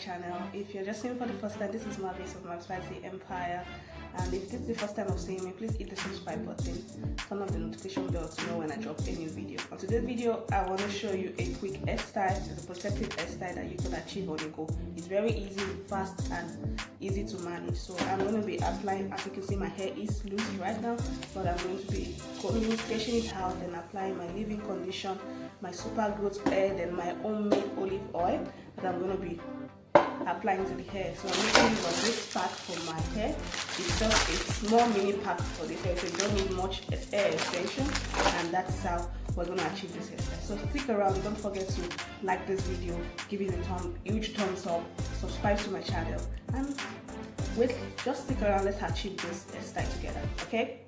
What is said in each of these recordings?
channel. If you're just seeing for the first time, this is Marvispicy of Marvispicy Empire, and if this is the first time of seeing me, please hit the subscribe button, turn on the notification bell to know when I drop a new video. On today's video, I want to show you a quick hairstyle. It's a protective hairstyle that you can achieve on the go. It's very easy, fast, and easy to manage. So I'm going to be applying, as you can see, my hair is loose right now, but I'm going to be sketching it out and applying my leave-in condition, my super growth oil, and my homemade olive oil that I'm going to be applying to the hair. So I'm making use of this pack for my hair. It's just a small mini pack for the hair, so you don't need much hair extension, and that's how we're going to achieve this hairstyle. So stick around. Don't forget to like this video, give it a huge thumbs up, subscribe to my channel, and wait, just stick around. Let's achieve this hairstyle together, okay?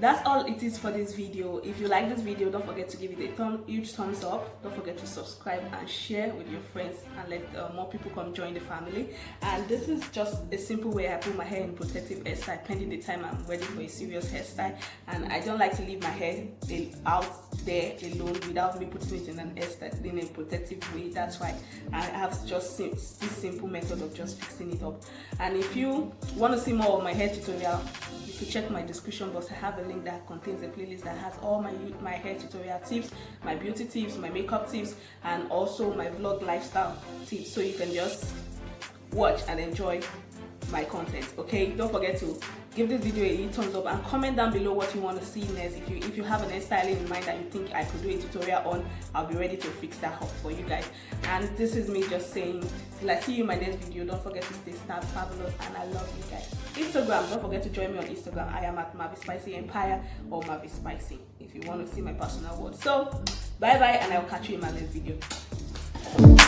that's all it is for this video. If you like this video, don't forget to give it a huge thumbs up. Don't forget to subscribe and share with your friends, and let more people come join the family. And this is just a simple way I put my hair in protective hairstyle pending the time I'm ready for a serious hairstyle. And I don't like to leave my hair out there alone without me putting it in an hairstyle in a protective way. That's why I have just this simple method of just fixing it up. And if you want to see more of my hair tutorial, you can check my description box. I have a link that contains a playlist that has all my hair tutorial tips, my beauty tips, my makeup tips, and also my vlog lifestyle tips, so you can just watch and enjoy my content. Okay, don't forget to give this video a thumbs up and comment down below what you want to see next. If you have an hairstyling in mind that you think I could do a tutorial on, I'll be ready to fix that up for you guys. And this is me just saying, till I see you in my next video, don't forget to stay fabulous, and I love you guys. Instagram, don't forget to join me on Instagram. I am at Marvispicy Empire or Marvispicy if you want to see my personal words. So bye bye, and I'll catch you in my next video.